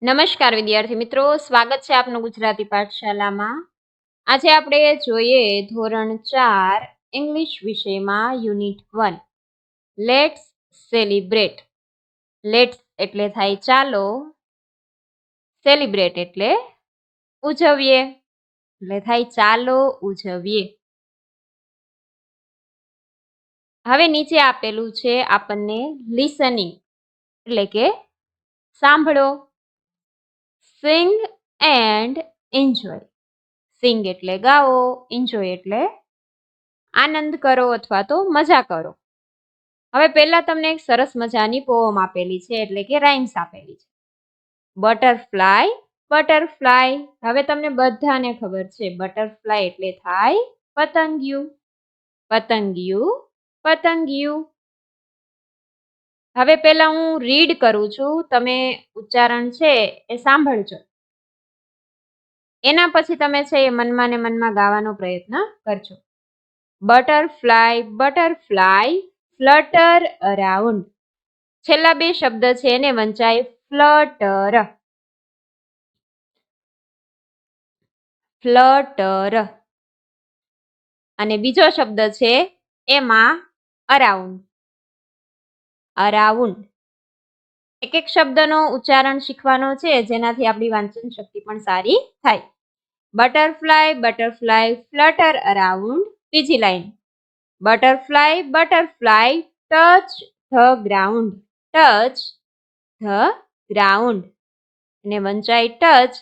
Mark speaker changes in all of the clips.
Speaker 1: નમસ્કાર વિદ્યાર્થી મિત્રો, સ્વાગત છે આપનું ગુજરાતી પાઠશાલામાં. આજે આપણે જોઈએ ધોરણ 4 ઇંગ્લિશ વિષયમાં યુનિટ 1 લેટ્સ સેલિબ્રેટ. લેટ્સ એટલે થાય ચાલો, સેલિબ્રેટ એટલે ઉજવીએ, એટલે થાય ચાલો ઉજવીએ. હવે નીચે આપેલું છે આપણને લિસનિંગ એટલે કે સાંભળો. Sing and enjoy. સિંગ એટલે ગાઓ, એન્જોય એટલે આનંદ કરો અથવા તો મજા કરો. હવે પહેલા તમને એક સરસ મજાની પોમ આપેલી છે એટલે કે રાઇમ્સ આપેલી છે. Butterfly butterfly. હવે તમને બધાને ખબર છે બટરફ્લાય એટલે થાય પતંગિયું. પતંગિયું પતંગિયું. હવે પહેલા હું રીડ કરું છું, તમે ઉચ્ચારણ છે એ સાંભળજો. એના પછી તમે છે એ મનમાં ને મનમાં ગાવાનો પ્રયત્ન કરજો. Butterfly butterfly flutter around. છેલ્લા બે શબ્દ છે એને વંચાય ફ્લટર. ફ્લટર. અને બીજો શબ્દ છે એમાં અરાઉન્ડ. અરાઉન્ડ. એક એક શબ્દનો ઉચ્ચારણ શીખવાનો છે જેનાથી આપણી વાંચન શક્તિ પણ સારી થાય. Butterfly butterfly flutter around. બીજી line butterfly butterfly touch the ground. Touch the ground ને વંચાય ટચ.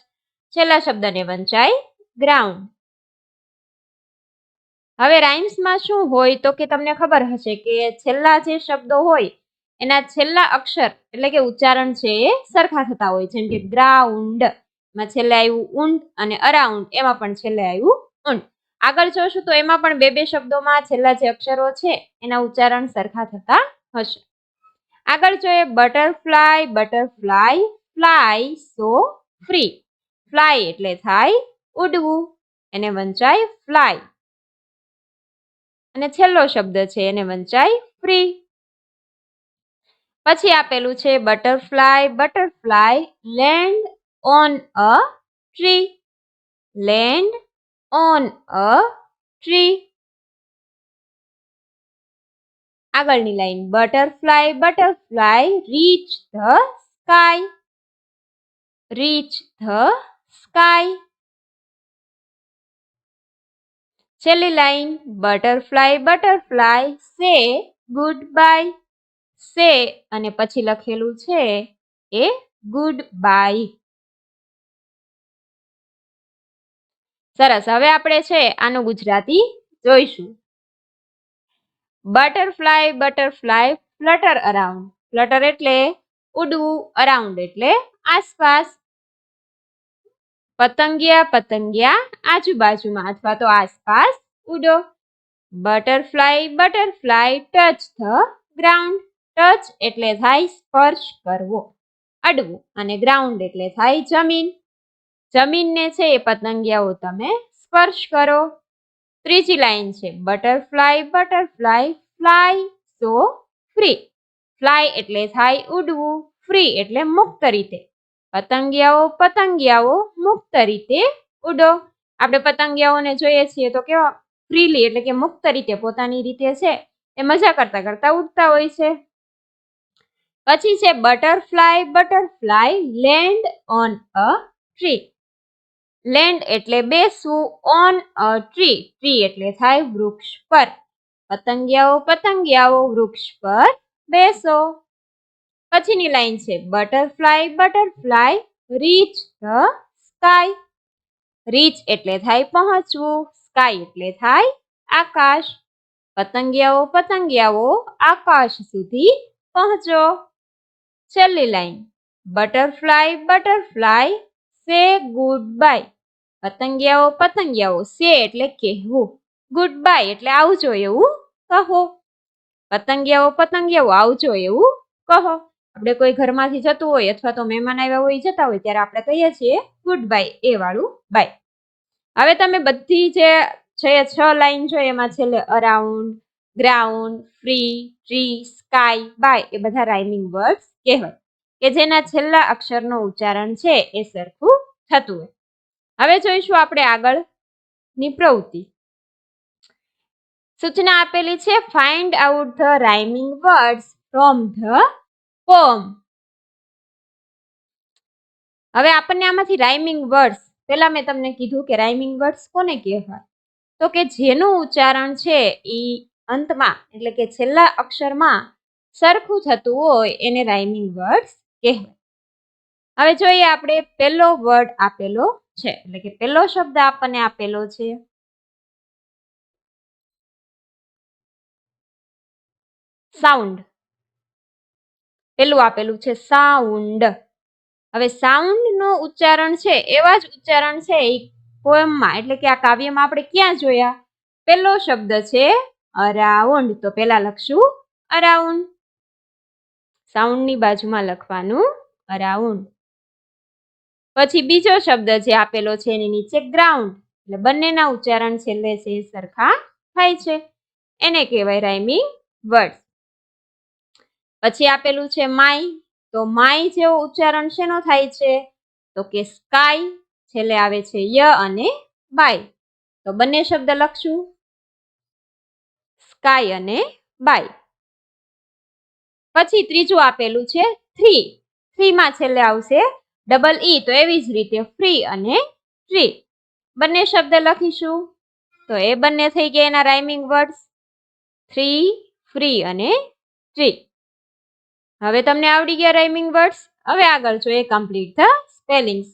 Speaker 1: છેલ્લા શબ્દને વંચાય ગ્રાઉન્ડ. હવે રાઇમ્સમાં શું હોય તો કે તમને ખબર હશે કે છેલ્લા જે શબ્દો હોય એના છેલ્લા અક્ષર એટલે કે ઉચ્ચારણ છે એ સરખા થતા હોય. જેમ કે ગ્રાઉન્ડ માં છેલ્લે આવ્યું ઊંડ અને અરાઉન્ડ એમાં પણ છેલ્લે આવ્યું ઊંડ. આગળ જોશું તો એમાં પણ બે બે શબ્દોમાં છેલ્લા જે અક્ષરો છે એના ઉચ્ચારણ સરખા થતા હશે. આગળ જોઈએ બટરફ્લાય બટરફ્લાય ફ્લાય સો ફ્રી. ફ્લાય એટલે થાય ઉડવું, એને વંચાય ફ્લાય. અને છેલ્લો શબ્દ છે એને વંચાય ફ્રી. પછી આપેલું છે butterfly butterfly land on a tree. Land on a tree. આગળની line butterfly butterfly reach the sky. Reach the sky. છેલ્લી line butterfly butterfly say goodbye. Say અને પછી લખેલું છે એ ગુડ બાય. સરસ. હવે આપણે છે આનું ગુજરાતી જોઈશું. Butterfly butterfly flutter around. Flutter એટલે ઉડવું, અરાઉન્ડ એટલે આસપાસ. પતંગિયા પતંગિયા આજુબાજુમાં અથવા તો આસપાસ ઉડો. Butterfly butterfly touch the ground. Touch એટલે થાય સ્પર્શ કરવો, અડવું, અને ગ્રાઉન્ડ એટલે થાય જમીન. જમીનને છે એ પતંગિયાઓ તમે સ્પર્શ કરો. ત્રીજી લાઈન છે બટરફ્લાય બટરફ્લાય ફ્લાય સો ફ્રી. ફ્લાય એટલે થાય ઉડવું, ફ્રી એટલે મુક્ત રીતે. પતંગિયાઓ પતંગિયાઓ મુક્ત રીતે ઉડો. આપણે પતંગિયાઓને જોઈએ છીએ તો કેવા ફ્રીલી એટલે કે મુક્ત રીતે પોતાની રીતે છે એ મજા કરતા કરતા ઉડતા હોય છે. પછી છે butterfly butterfly land on a tree. Land એટલે બેસવું, ઓન અ ટ્રી. ટ્રી એટલે થાય વૃક્ષ પર. પતંગિયાઓ પતંગિયાઓ વૃક્ષ પર બેસો. પછીની લાઈન છે butterfly butterfly reach the sky. Reach એટલે થાય પહોંચવું, સ્કાય એટલે થાય આકાશ. પતંગિયાઓ પતંગિયાઓ આકાશ સુધી પહોંચો. છેલ્લી line butterfly butterfly say goodbye. પતંગિયાઓ પતંગિયાઓ સે એટલે કહેવું, ગુડ બાય એટલે આવજો એવું કહો. પતંગિયાઓ પતંગિયાઓ આવજો એવું કહો. આપણે કોઈ ઘરમાંથી જતું હોય અથવા તો મહેમાન આવ્યા હોય જતા હોય ત્યારે આપણે કહીએ છીએ ગુડ બાય, એ વાળું બાય. હવે તમે બધી જે છે 6 લાઈન છે એમાં છેલ્લે around, ground, free, tree, sky, bye એ બધા રાઇમિંગ વર્ડ્સ કહેવાય. કે જેના છેલ્લા અક્ષરનું ઉચ્ચારણ છે એ સરખું થતું હોય. હવે જોઈશું આપણે આગળની પ્રવૃત્તિ. સૂચના આપેલી છે find out the rhyming words from the poem. હવે આપણને આમાંથી રાઇમિંગ વર્ડ્સ, પેલા મેં તમને કીધું કે રાઇમિંગ વર્ડ્સ કોને કહેવાય, તો કે જેનું ઉચ્ચારણ છે એ અંતમાં એટલે કે છેલ્લા અક્ષરમાં સરખું થતું હોય એને રાઇમિંગ વર્ડ્સ કહેવાય. હવે જોઈએ આપણે પહેલો વર્ડ આપેલો છે એટલે કે પહેલો શબ્દ આપણને આપેલો છે સાઉન્ડ. પેલું આપેલું છે સાઉન્ડ. હવે સાઉન્ડ નું ઉચ્ચારણ છે એવા જ ઉચ્ચારણ છે એ પોએમમાં એટલે કે આ કાવ્યમાં આપણે ક્યાં જોયા? પહેલો શબ્દ છે અરાઉન્ડ, તો પેલા લખશું અરાઉન્ડ. સાઉન્ડની બાજુમાં લખવાનું અરાઉન્ડ. પછી બીજો શબ્દ જે આપેલો છે એની નીચે ગ્રાઉન્ડ, એટલે બંનેના ઉચ્ચારણ છેલ્લે છે સરખા થાય છે, એને કહેવાય રાઇમિંગ વર્ડ. પછી આપેલું છે માય, તો માય જેવો ઉચ્ચારણ શેનો થાય છે? તો કે સ્કાય, છેલ્લે આવે છે ય અને બાય, તો બંને શબ્દ લખશું સ્કાય અને બાય. પછી ત્રીજું આપેલું છે થ્રી. થ્રીમાં છેલ્લે આવશે ડબલ ઈ, તો એવી જ રીતે ફ્રી અને ટ્રી. બંને શબ્દ લખીશું તો એ બંને થઈ ગયા એના રાઇમિંગ વર્ડ્સ, થ્રી, ફ્રી અને ટ્રી. હવે તમને આવડી ગયા રાઇમિંગ વર્ડ્સ. હવે આગળ જોઈએ કમ્પ્લીટ ધ સ્પેલિંગ્સ.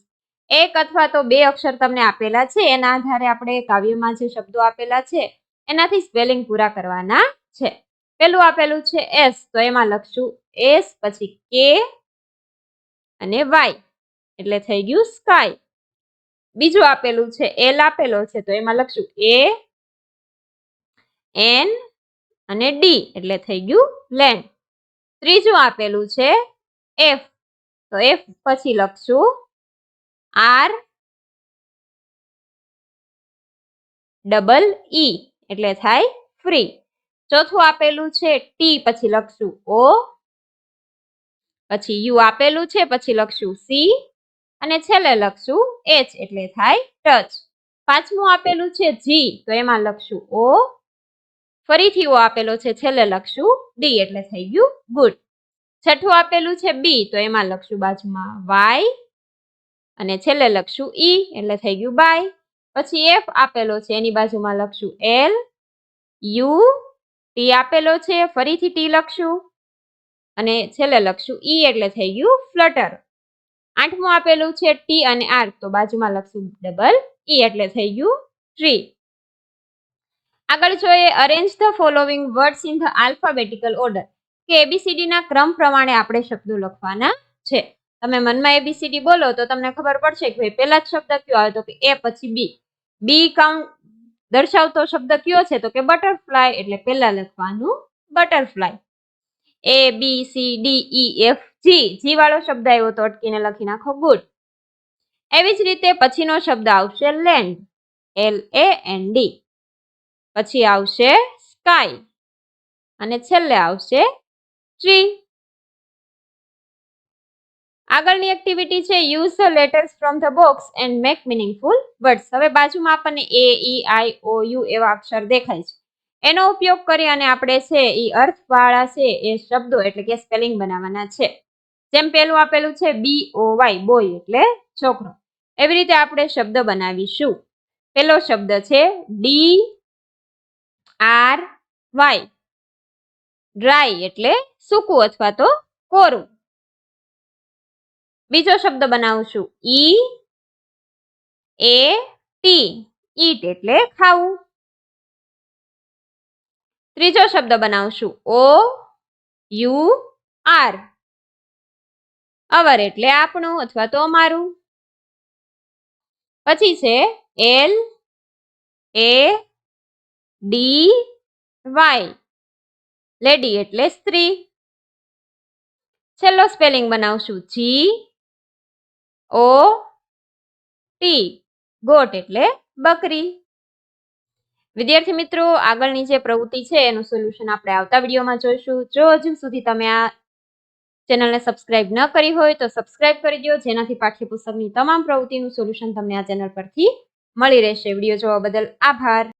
Speaker 1: એક અથવા તો બે અક્ષર તમને આપેલા છે, એના આધારે આપણે કાવ્યમાં જે શબ્દો આપેલા છે એનાથી સ્પેલિંગ પૂરા કરવાના છે. પેલું આપેલું છે એસ, તો એમાં લખશું એસ, પછી કે અને વાય એટલે થઈ ગયું સ્કાય. બીજું આપેલું છે એલ આપેલો છે, તો એમાં લખશું એ એન અને ડી એટલે થઈ ગયું લેન્ડ. ત્રીજું આપેલું છે એફ, તો એફ પછી લખશું આર ડબલ ઈ એટલે થાય ફ્રી. ચોથું આપેલું છે ટી, પછી લખશું ઓ, પછી યુ આપેલું છે, પછી લખશું સી અને છેલ્લે લખશું એચ એટલે થાય ટચ. પાંચમું આપેલું છે જી, તો એમાં લખશું ઓ, ફરીથી ઓ આપેલો છે, છેલ્લે લખશું ડી એટલે થઈ ગયું ગુડ. છઠ્ઠું આપેલું છે બી, તો એમાં લખશું બાજુમાં વાય અને છેલ્લે લખશું ઈ એટલે થઈ ગયું બાય. પછી એફ આપેલો છે એની બાજુમાં લખશું એલ, યુ, ટી આપેલો છે ફરીથી ટી લખશું અને છેલ્લે લખશું ઈ એટલે થઈ ગયું ફ્લટર. આઠમું આપેલું છે ટી અને આર, તો બાજુમાં લખશું ડબલ ઈ એટલે થઈ ગયું ટ્રી. આગળ જોઈએ arrange the following words in the alphabetical order, કે એબીસીડી ના ક્રમ પ્રમાણે આપણે શબ્દો લખવાના છે. તમે મનમાં એબીસીડી બોલો તો તમને ખબર પડશે કે ભાઈ પહેલા જ શબ્દ કયો આવે, તો કે એ પછી બી. બી કાઉન્ટ દર્શાવતો શબ્દ કયો છે, તો કે બટરફ્લાય, એટલે પહેલા લખવાનું butterfly. A B C D E F G, G વાળો શબ્દ આવ્યો તો અટકીને લખી નાખો ગુડ. એવી જ રીતે પછીનો શબ્દ આવશે land, L A N D. પછી આવશે સ્કાય અને છેલ્લે આવશે ટ્રી. આગળની એક્ટિવિટી છે use the letters from the box and make meaningful words. હવે બાજુમાં આપણને એ ઈ આઈ ઓ યુ એવા અક્ષર દેખાય છે, એનો ઉપયોગ કરી અને આપણે છે એ અર્થવાળા છે એ શબ્દો એટલે કે સ્પેલિંગ બનાવવાના છે. જેમ પેલું આપેલું છે બી ઓ વાય બોય એટલે છોકરો, એવી રીતે આપણે શબ્દ બનાવીશું. પેલો શબ્દ છે ડી આર વાય, ડ્રાય એટલે સૂકું અથવા તો કોરું. બીજો શબ્દ બનાવશું ઈ એ ટી, ઈટ એટલે ખાવું. ત્રીજો શબ્દ બનાવશું ઓ યુ આર, અવર એટલે આપણું અથવા તો અમારું. પછી છે L A D Y, lady એટલે સ્ત્રી. છેલ્લો સ્પેલિંગ બનાવશું જી ઓ ટી, ગોટ એટલે બકરી. વિદ્યાર્થી મિત્રો, આગળની જે પ્રવૃત્તિ છે એનું સોલ્યુશન આપણે આવતા વિડીયોમાં જોઈશું. જો હજુ સુધી તમે આ ચેનલને સબસ્ક્રાઇબ ન કરી હોય તો સબસ્ક્રાઇબ કરી દો, જેનાથી પાઠ્યપુસ્તકની તમામ પ્રવૃત્તિનું સોલ્યુશન તમને આ ચેનલ પરથી મળી રહેશે. વિડીયો જોવા બદલ આભાર.